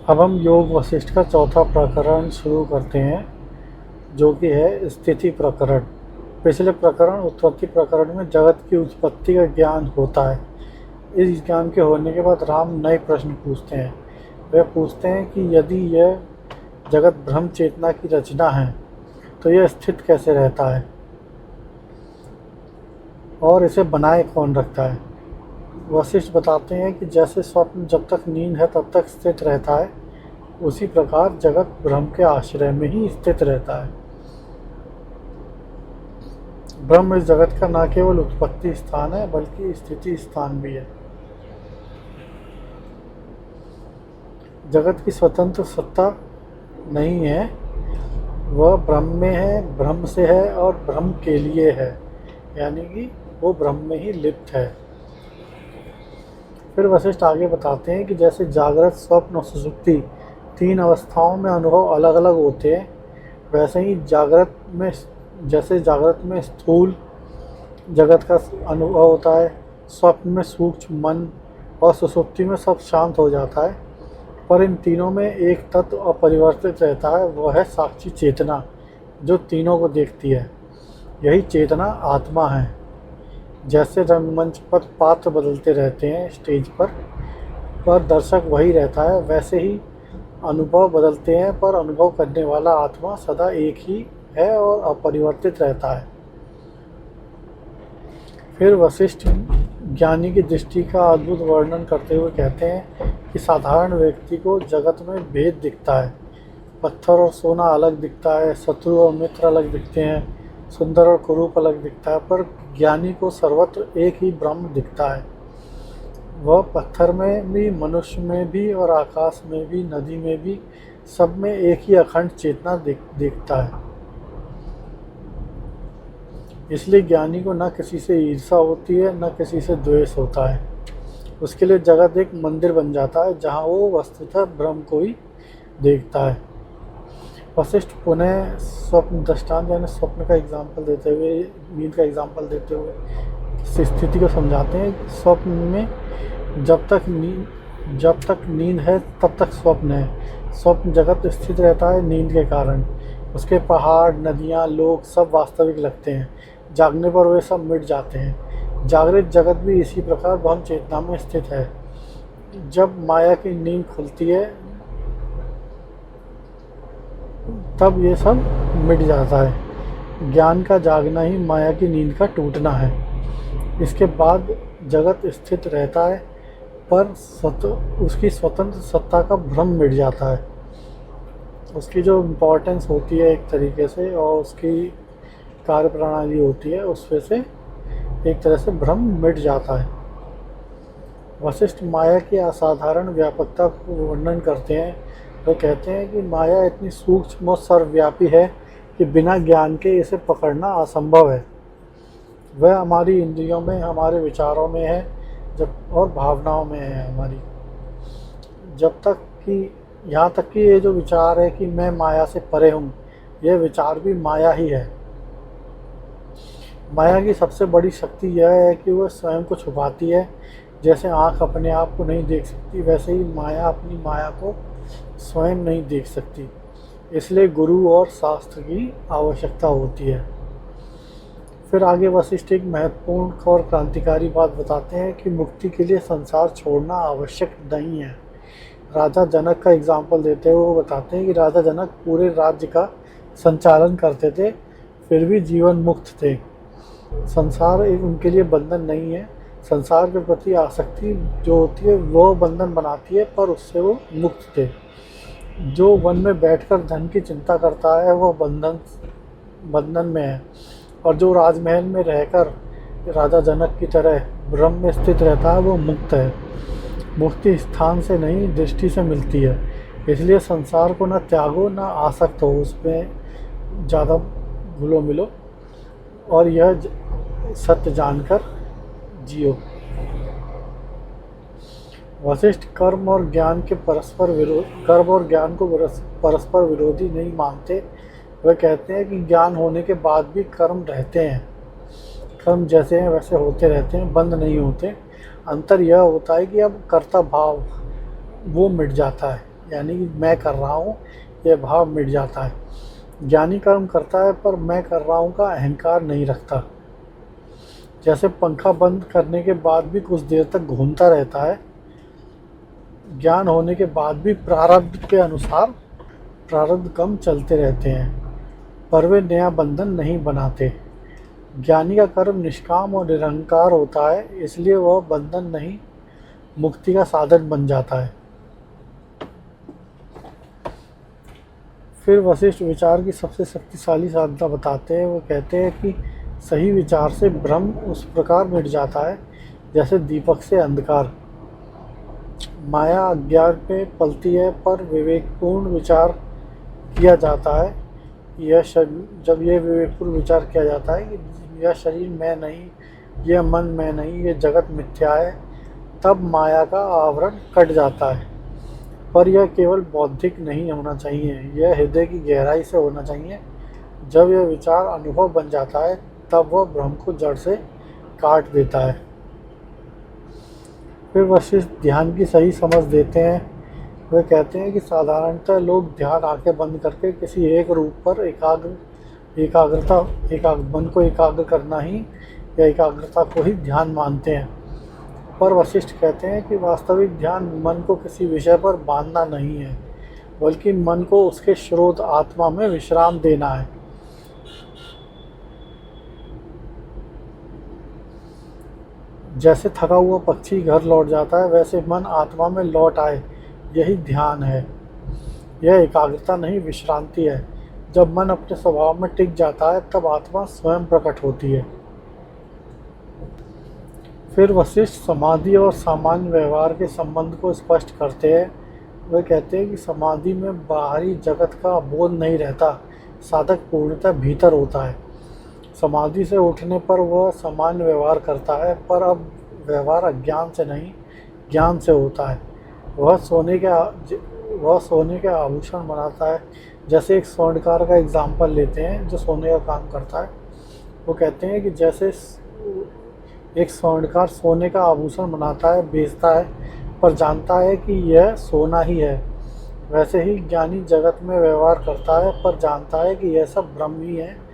अब हम योग वशिष्ठ का चौथा प्रकरण शुरू करते हैं, जो कि है स्थिति प्रकरण। पिछले प्रकरण उत्पत्ति प्रकरण में जगत की उत्पत्ति का ज्ञान होता है। इस ज्ञान के होने के बाद राम नए प्रश्न पूछते हैं। वे पूछते हैं कि यदि यह जगत ब्रह्म चेतना की रचना है तो यह स्थित कैसे रहता है और इसे बनाए कौन रखता है। वशिष्ठ बताते हैं कि जैसे स्वप्न जब तक नींद है तब तक स्थित रहता है, उसी प्रकार जगत ब्रह्म के आश्रय में ही स्थित रहता है। ब्रह्म इस जगत का न केवल उत्पत्ति स्थान है बल्कि स्थिति स्थान भी है। जगत की स्वतंत्र सत्ता नहीं है, वह ब्रह्म में है, ब्रह्म से है और ब्रह्म के लिए है, यानी कि वो ब्रह्म में ही लिप्त है। फिर वशिष्ठ आगे बताते हैं कि जैसे जागृत, स्वप्न और सुषुप्ति तीन अवस्थाओं में अनुभव अलग अलग होते हैं, वैसे ही जागृत में स्थूल जगत का अनुभव होता है, स्वप्न में सूक्ष्म मन और सुषुप्ति में सब शांत हो जाता है। पर इन तीनों में एक तत्व अपरिवर्तित रहता है, वह है साक्षी चेतना, जो तीनों को देखती है। यही चेतना आत्मा है। जैसे रंगमंच पर पात्र बदलते रहते हैं स्टेज पर दर्शक वही रहता है, वैसे ही अनुभव बदलते हैं पर अनुभव करने वाला आत्मा सदा एक ही है और अपरिवर्तित रहता है। फिर वशिष्ठ ज्ञानी की दृष्टि का अद्भुत वर्णन करते हुए कहते हैं कि साधारण व्यक्ति को जगत में भेद दिखता है। पत्थर और सोना अलग दिखता है, शत्रु और मित्र अलग दिखते हैं, सुंदर और कुरूप अलग दिखता है, पर ज्ञानी को सर्वत्र एक ही ब्रह्म दिखता है। वह पत्थर में भी, मनुष्य में भी और आकाश में भी, नदी में भी, सब में एक ही अखंड चेतना दिखता है। इसलिए ज्ञानी को न किसी से ईर्ष्या होती है, न किसी से द्वेष होता है। उसके लिए जगत एक मंदिर बन जाता है जहाँ वो वस्तुतः ब्रह्म को ही देखता है। वशिष्ठ पुनः स्वप्न दृष्टांत यानी स्वप्न का एग्जाम्पल देते हुए, नींद का एग्जाम्पल देते हुए इस स्थिति को समझाते हैं। स्वप्न में जब तक नींद है तब तक स्वप्न है। स्वप्न जगत स्थित रहता है नींद के कारण। उसके पहाड़, नदियाँ, लोग सब वास्तविक लगते हैं। जागने पर वे सब मिट जाते हैं। जागृत जगत भी इसी प्रकार ब्रह्म चेतना में स्थित है। जब माया की नींद खुलती है तब ये सब मिट जाता है। ज्ञान का जागना ही माया की नींद का टूटना है। इसके बाद जगत स्थित रहता है पर उसकी स्वतंत्र सत्ता का भ्रम मिट जाता है। उसकी जो इम्पोर्टेंस होती है एक तरीके से और उसकी कार्य प्रणाली होती है, उसमें से एक तरह से भ्रम मिट जाता है। वशिष्ठ माया की असाधारण व्यापकता को वर्णन करते हैं। वे कहते हैं कि माया इतनी सूक्ष्म और सर्वव्यापी है कि बिना ज्ञान के इसे पकड़ना असंभव है। वह हमारी इंद्रियों में, हमारे विचारों में है और भावनाओं में है हमारी। यहाँ तक कि ये जो विचार है कि मैं माया से परे हूँ, यह विचार भी माया ही है। माया की सबसे बड़ी शक्ति यह है कि वह स्वयं को छुपाती है। जैसे आँख अपने आप को नहीं देख सकती, वैसे ही माया अपनी माया को स्वयं नहीं देख सकती। इसलिए गुरु और शास्त्र की आवश्यकता होती है। फिर आगे वशिष्ठ एक महत्वपूर्ण और क्रांतिकारी बात बताते हैं कि मुक्ति के लिए संसार छोड़ना आवश्यक नहीं है। राजा जनक का एग्जाम्पल देते हुए वो बताते हैं कि राजा जनक पूरे राज्य का संचालन करते थे, फिर भी जीवन मुक्त थे। संसार एक उनके लिए बंधन नहीं है। संसार के प्रति आसक्ति जो होती है वो बंधन बनाती है, पर उससे वो मुक्त थे। जो वन में बैठकर धन की चिंता करता है वह बंधन में है, और जो राजमहल में रहकर राजा जनक की तरह ब्रह्म में स्थित रहता है वो मुक्त है। मुक्ति स्थान से नहीं, दृष्टि से मिलती है। इसलिए संसार को न त्यागो न आसक्त हो, उसमें ज़्यादा घुलो मिलो और यह सत्य जानकर जियो। वशिष्ठ कर्म और ज्ञान को परस्पर विरोधी नहीं मानते। वे कहते हैं कि ज्ञान होने के बाद भी कर्म रहते हैं। कर्म जैसे हैं वैसे होते रहते हैं, बंद नहीं होते। अंतर यह होता है कि अब कर्ता भाव वो मिट जाता है। यानी कि मैं कर रहा हूँ, यह भाव मिट जाता है। ज्ञानी कर्म करता है पर मैं कर रहा हूँ का अहंकार नहीं रखता। जैसे पंखा बंद करने के बाद भी कुछ देर तक घूमता रहता है, ज्ञान होने के बाद भी प्रारब्ध के अनुसार प्रारब्ध कम चलते रहते हैं, पर वे नया बंधन नहीं बनाते। ज्ञानी का कर्म निष्काम और निरंकार होता है, इसलिए वह बंधन नहीं, मुक्ति का साधन बन जाता है। फिर वशिष्ठ विचार की सबसे शक्तिशाली साधना बताते हैं। वो कहते हैं कि सही विचार से भ्रम उस प्रकार मिट जाता है जैसे दीपक से अंधकार। माया अज्ञान में पलती है, पर विवेकपूर्ण विचार किया जाता है। जब यह विवेकपूर्ण विचार किया जाता है कि यह शरीर मैं नहीं, यह मन मैं नहीं, यह जगत मिथ्या है, तब माया का आवरण कट जाता है। पर यह केवल बौद्धिक नहीं होना चाहिए, यह हृदय की गहराई से होना चाहिए। जब यह विचार अनुभव बन जाता है, तब वह भ्रम को जड़ से काट देता है। फिर वशिष्ठ ध्यान की सही समझ देते हैं। वे कहते हैं कि साधारणतः लोग ध्यान आंखें बंद करके किसी एक रूप पर मन को एकाग्र करना ही या एकाग्रता को ही ध्यान मानते हैं। पर वशिष्ठ कहते हैं कि वास्तविक ध्यान मन को किसी विषय पर बांधना नहीं है, बल्कि मन को उसके स्रोत आत्मा में विश्राम देना है। जैसे थका हुआ पक्षी घर लौट जाता है, वैसे मन आत्मा में लौट आए, यही ध्यान है। यह एकाग्रता नहीं, विश्रांति है। जब मन अपने स्वभाव में टिक जाता है, तब आत्मा स्वयं प्रकट होती है। फिर वशिष्ठ समाधि और सामान्य व्यवहार के संबंध को स्पष्ट करते हैं। वे कहते हैं कि समाधि में बाहरी जगत का बोध नहीं रहता, साधक पूर्णतः भीतर होता है। समाधि से उठने पर वह सामान्य व्यवहार करता है, पर अब व्यवहार अज्ञान से नहीं, ज्ञान से होता है। वह सोने के आभूषण बनाता है। जैसे एक स्वर्णकार का एग्जाम्पल लेते हैं जो सोने का काम करता है। वो कहते हैं कि जैसे एक स्वर्णकार सोने का आभूषण बनाता है, बेचता है, पर जानता है कि यह सोना ही है, वैसे ही ज्ञानी जगत में व्यवहार करता है, पर जानता है कि यह सब ब्रह्म ही है।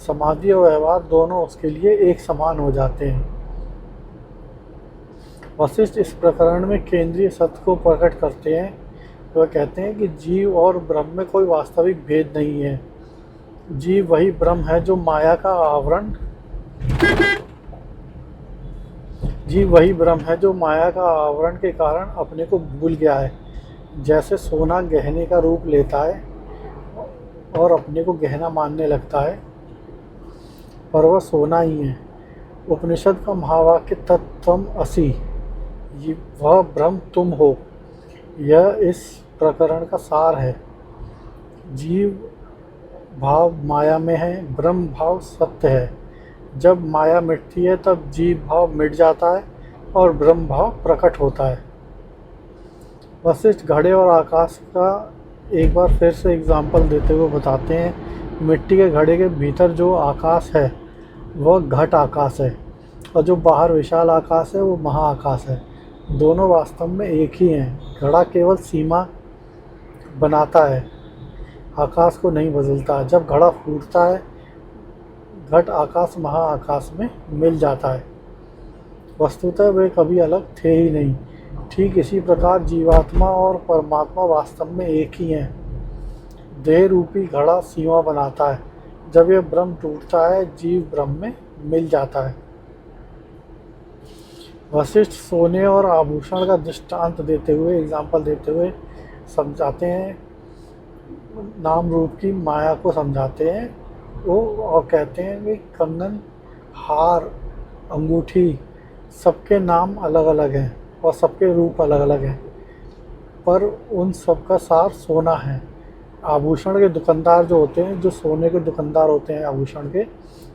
समाधि और व्यवहार दोनों उसके लिए एक समान हो जाते हैं। वशिष्ठ इस प्रकरण में केंद्रीय सत्य को प्रकट करते हैं। वह कहते हैं कि जीव और ब्रह्म में कोई वास्तविक भेद नहीं है। जीव वही ब्रह्म है जो माया का आवरण के कारण अपने को भूल गया है। जैसे सोना गहने का रूप लेता है और अपने को गहना मानने लगता है, पर वह सोना ही है। उपनिषद का महावाक्य तत्त्वम असि, वह ब्रह्म तुम हो, यह इस प्रकरण का सार है। जीव भाव माया में है, ब्रह्म भाव सत्य है। जब माया मिटती है, तब जीव भाव मिट जाता है और ब्रह्म भाव प्रकट होता है। वशिष्ठ घड़े और आकाश का एक बार फिर से एग्जाम्पल देते हुए बताते हैं। मिट्टी के घड़े के भीतर जो आकाश है वह घट आकाश है, और जो बाहर विशाल आकाश है वो महाआकाश है। दोनों वास्तव में एक ही हैं। घड़ा केवल सीमा बनाता है, आकाश को नहीं बदलता। जब घड़ा फूटता है, घट आकाश महाआकाश में मिल जाता है। वस्तुतः वे कभी अलग थे ही नहीं। ठीक इसी प्रकार जीवात्मा और परमात्मा वास्तव में एक ही हैं। देह रूपी घड़ा सीमा बनाता है। जब यह ब्रह्म टूटता है, जीव ब्रह्म में मिल जाता है। वशिष्ठ सोने और आभूषण का दृष्टांत देते हुए, एग्जाम्पल देते हुए समझाते हैं, नाम रूप की माया को समझाते हैं वो, और कहते हैं कि कंगन, हार, अंगूठी, सबके नाम अलग अलग हैं और सबके रूप अलग अलग हैं, पर उन सब का सार सोना है। आभूषण के दुकानदार जो होते हैं, जो सोने के दुकानदार होते हैं आभूषण के,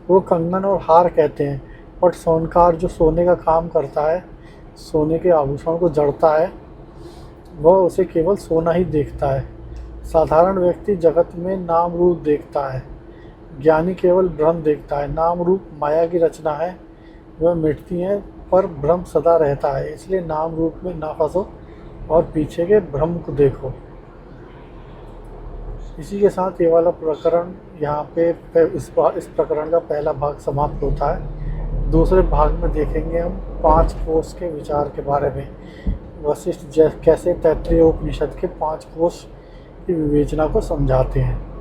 वो कंगन और हार कहते हैं। और सोनकार जो सोने का काम करता है, सोने के आभूषण को जड़ता है, वह उसे केवल सोना ही देखता है। साधारण व्यक्ति जगत में नाम रूप देखता है, ज्ञानी केवल ब्रह्म देखता है। नाम रूप माया की रचना है, वह मिटती हैं, पर ब्रह्म सदा रहता है। इसलिए नाम रूप में ना फंसो और पीछे के ब्रह्म को देखो। इसी के साथ ये वाला प्रकरण यहाँ पे इस प्रकरण का पहला भाग समाप्त होता है। दूसरे भाग में देखेंगे हम 5 कोश के विचार के बारे में। वशिष्ठ कैसे तैत्तिरीय उपनिषद के 5 कोश की विवेचना को समझाते हैं।